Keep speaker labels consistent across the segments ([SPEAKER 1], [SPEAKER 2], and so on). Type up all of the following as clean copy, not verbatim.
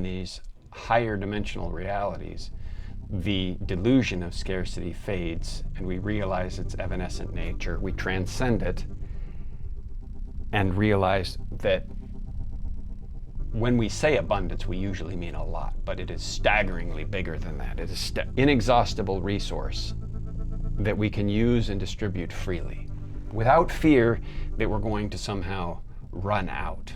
[SPEAKER 1] in these higher dimensional realities, the delusion of scarcity fades and we realize its evanescent nature. We transcend it and realize that when we say abundance, we usually mean a lot, but it is staggeringly bigger than that. It is inexhaustible resource that we can use and distribute freely without fear that we're going to somehow run out.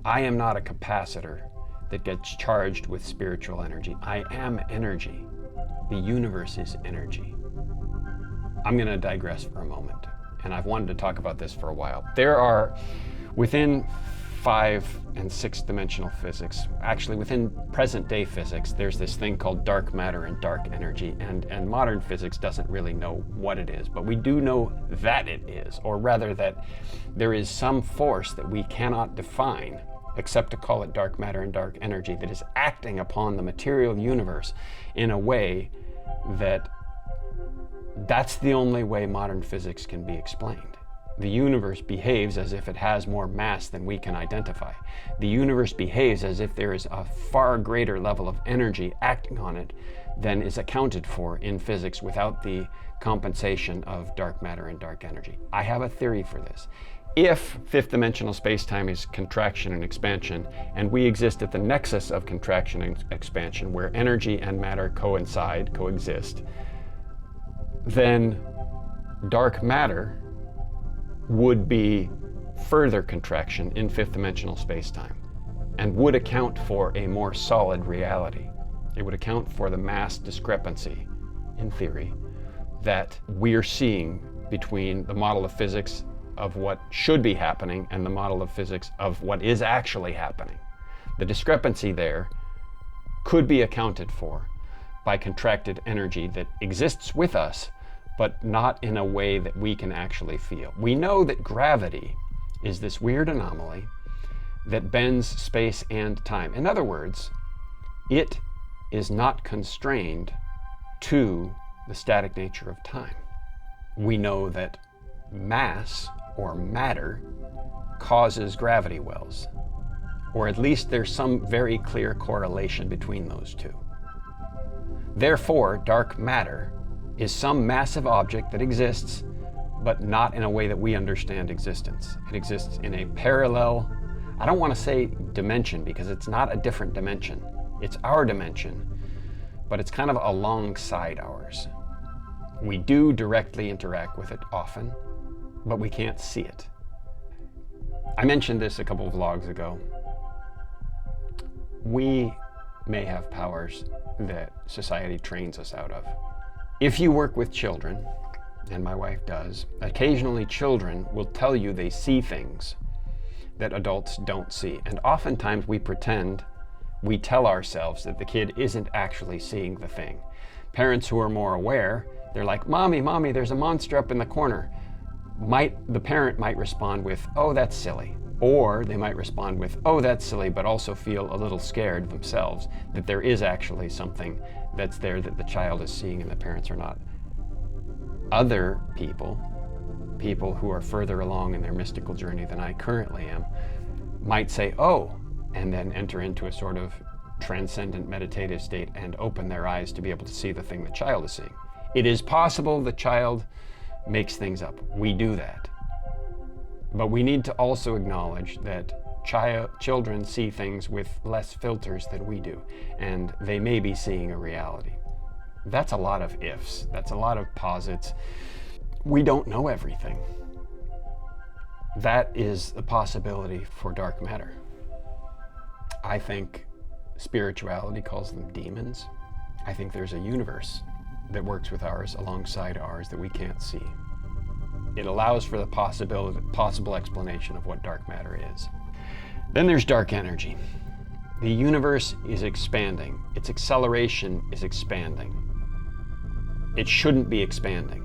[SPEAKER 1] I am not a capacitor that gets charged with spiritual energy. I am energy. The universe is energy. I'm going to digress for a moment, and I've wanted to talk about this for a while. There are, within 5 and 6 dimensional physics, actually within present day physics, there's this thing called dark matter and dark energy, and modern physics doesn't really know what it is, but we do know that it is, or rather that there is some force that we cannot define except to call it dark matter and dark energy that is acting upon the material universe in a way that's the only way modern physics can be explained. The universe behaves as if it has more mass than we can identify. The universe behaves as if there is a far greater level of energy acting on it than is accounted for in physics without the compensation of dark matter and dark energy. I have a theory for this. If fifth dimensional space-time is contraction and expansion, and we exist at the nexus of contraction and expansion, where energy and matter coexist, then dark matter would be further contraction in fifth dimensional space-time and would account for a more solid reality. It would account for the mass discrepancy, in theory, that we're seeing between the model of physics of what should be happening and the model of physics of what is actually happening. The discrepancy there could be accounted for by contracted energy that exists with us, but not in a way that we can actually feel. We know that gravity is this weird anomaly that bends space and time. In other words, it is not constrained to the static nature of time. We know that mass or matter causes gravity wells, or at least there's some very clear correlation between those two. Therefore, dark matter is some massive object that exists, but not in a way that we understand existence. It exists in a parallel, I don't want to say dimension because it's not a different dimension. It's our dimension, but it's kind of alongside ours. We do directly interact with it often, but we can't see it. I mentioned this a couple of vlogs ago. We may have powers that society trains us out of. If you work with children, and my wife does, occasionally children will tell you they see things that adults don't see. And oftentimes we pretend, we tell ourselves that the kid isn't actually seeing the thing. Parents who are more aware, they're like, Mommy, there's a monster up in the corner. The parent might respond with, oh, that's silly. Or they might respond with, oh, that's silly, but also feel a little scared themselves that there is actually something that's there that the child is seeing and the parents are not. Other people who are further along in their mystical journey than I currently am, might say, oh, and then enter into a sort of transcendent meditative state and open their eyes to be able to see the thing the child is seeing. It is possible the child makes things up. We do that. But we need to also acknowledge that children see things with less filters than we do, and they may be seeing a reality. That's a lot of ifs. That's a lot of posits. We don't know everything. That is the possibility for dark matter. I think spirituality calls them demons. I think there's a universe that works with ours alongside ours that we can't see. It allows for the possible explanation of what dark matter is. Then there's dark energy. The universe is expanding. Its acceleration is expanding. It shouldn't be expanding.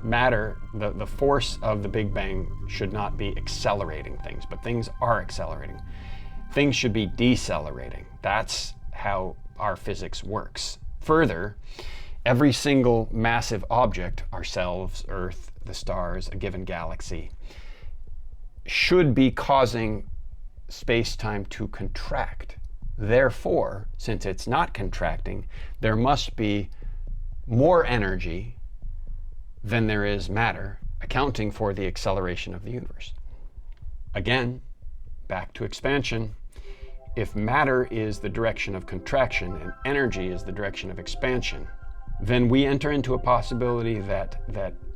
[SPEAKER 1] Matter, the force of the Big Bang should not be accelerating things, but things are accelerating. Things should be decelerating. That's how our physics works. Further, every single massive object, ourselves, Earth, the stars, a given galaxy, should be causing space-time to contract. Therefore, since it's not contracting, there must be more energy than there is matter, accounting for the acceleration of the universe. Again, back to expansion. If matter is the direction of contraction and energy is the direction of expansion, then we enter into a possibility that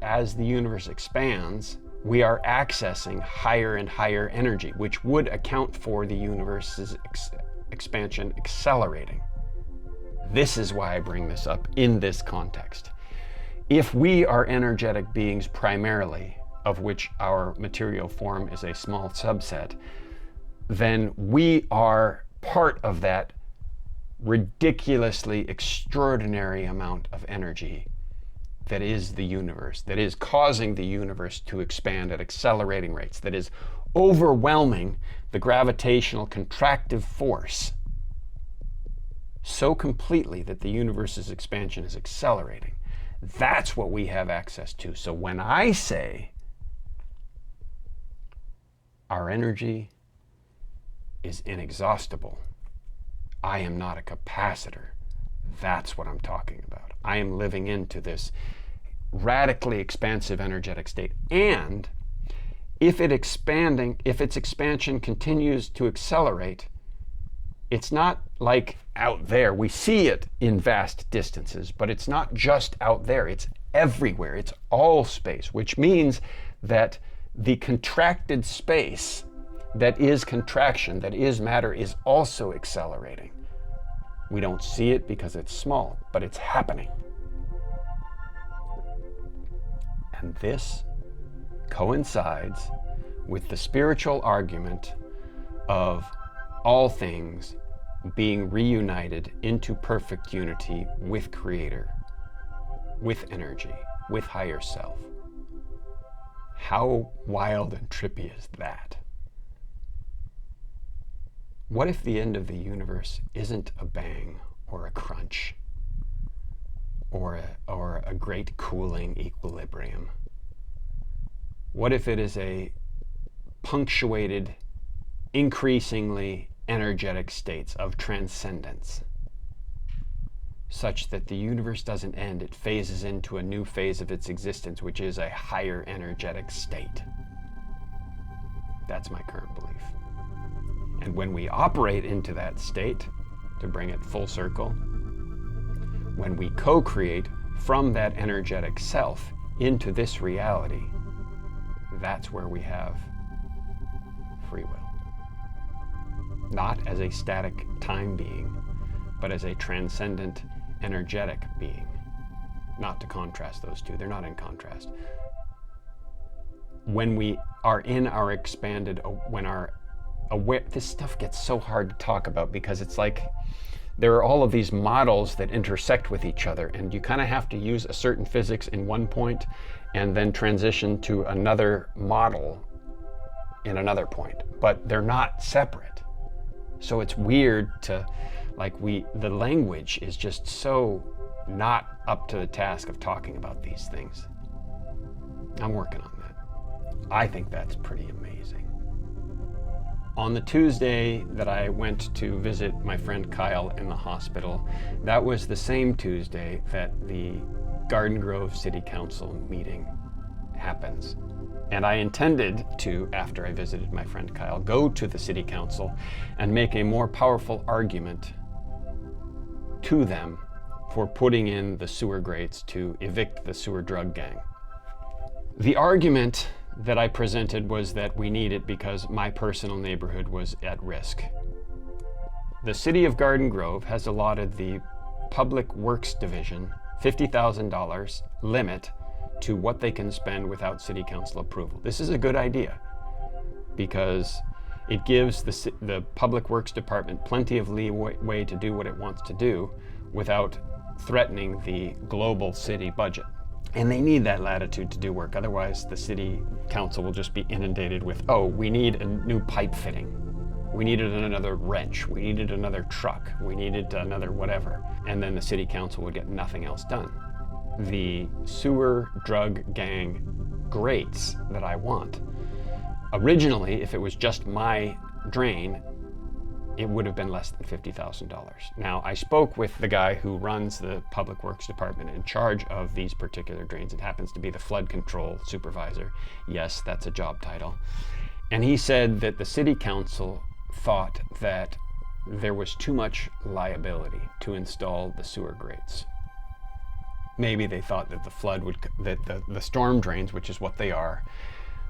[SPEAKER 1] as the universe expands, we are accessing higher and higher energy, which would account for the universe's expansion accelerating. This is why I bring this up in this context. If we are energetic beings primarily, of which our material form is a small subset, then we are part of that ridiculously extraordinary amount of energy that is the universe, that is causing the universe to expand at accelerating rates, that is overwhelming the gravitational contractive force so completely that the universe's expansion is accelerating. That's what we have access to. So when I say our energy is inexhaustible, I am not a capacitor. That's what I'm talking about. I am living into this radically expansive energetic state. And if its expansion continues to accelerate, it's not like out there. We see it in vast distances, but it's not just out there. It's everywhere. It's all space, which means that the contracted space that is contraction, that is matter, is also accelerating. We don't see it because it's small, but it's happening. And this coincides with the spiritual argument of all things being reunited into perfect unity with Creator, with energy, with higher self. How wild and trippy is that? What if the end of the universe isn't a bang or a crunch or a great cooling equilibrium? What if it is a punctuated, increasingly energetic states of transcendence, such that the universe doesn't end, it phases into a new phase of its existence, which is a higher energetic state? That's my current belief. And when we operate into that state, to bring it full circle, when we co-create from that energetic self into this reality, that's where we have free will. Not as a static time being, but as a transcendent energetic being. Not to contrast those two, they're not in contrast. When we are in our expanded, when our aware, this stuff gets so hard to talk about because it's like there are all of these models that intersect with each other, and you kind of have to use a certain physics in one point and then transition to another model in another point, but they're not separate. So it's weird to, the language is just so not up to the task of talking about these things. I'm working on that. I think that's pretty amazing. On the Tuesday that I went to visit my friend Kyle in the hospital, that was the same Tuesday that the Garden Grove City Council meeting happens. And I intended to, after I visited my friend Kyle, go to the City Council and make a more powerful argument to them for putting in the sewer grates to evict the sewer drug gang. The argument that I presented was that we need it because my personal neighborhood was at risk. The City of Garden Grove has allotted the Public Works Division $50,000 limit to what they can spend without City Council approval. This is a good idea because it gives the Public Works Department plenty of leeway to do what it wants to do without threatening the global city budget. And they need that latitude to do work. Otherwise, the City Council will just be inundated with, oh, we need a new pipe fitting. We needed another wrench. We needed another truck. We needed another whatever. And then the City Council would get nothing else done. The sewer drug gang grates that I want, originally, if it was just my drain, it would have been less than $50,000. Now, I spoke with the guy who runs the Public Works Department in charge of these particular drains. It happens to be the flood control supervisor. Yes, that's a job title. And he said that the city council thought that there was too much liability to install the sewer grates. Maybe they thought that the storm drains, which is what they are,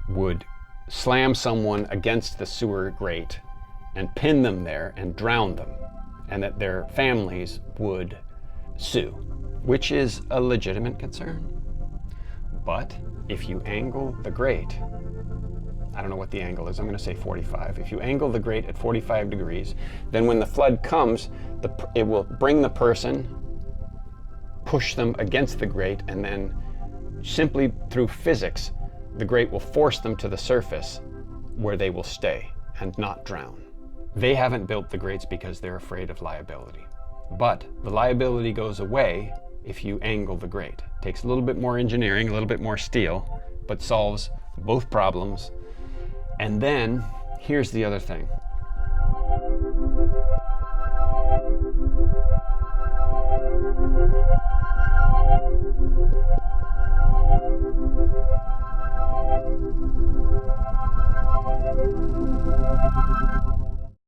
[SPEAKER 1] would slam someone against the sewer grate and pin them there and drown them, and that their families would sue, which is a legitimate concern. But if you angle the grate, I don't know what the angle is, I'm going to say 45. If you angle the grate at 45 degrees, then when the flood comes, it will bring the person, push them against the grate, and then simply through physics, the grate will force them to the surface where they will stay and not drown. They haven't built the grates because they're afraid of liability. But the liability goes away if you angle the grate. It takes a little bit more engineering, a little bit more steel, but solves both problems. And then, here's the other thing.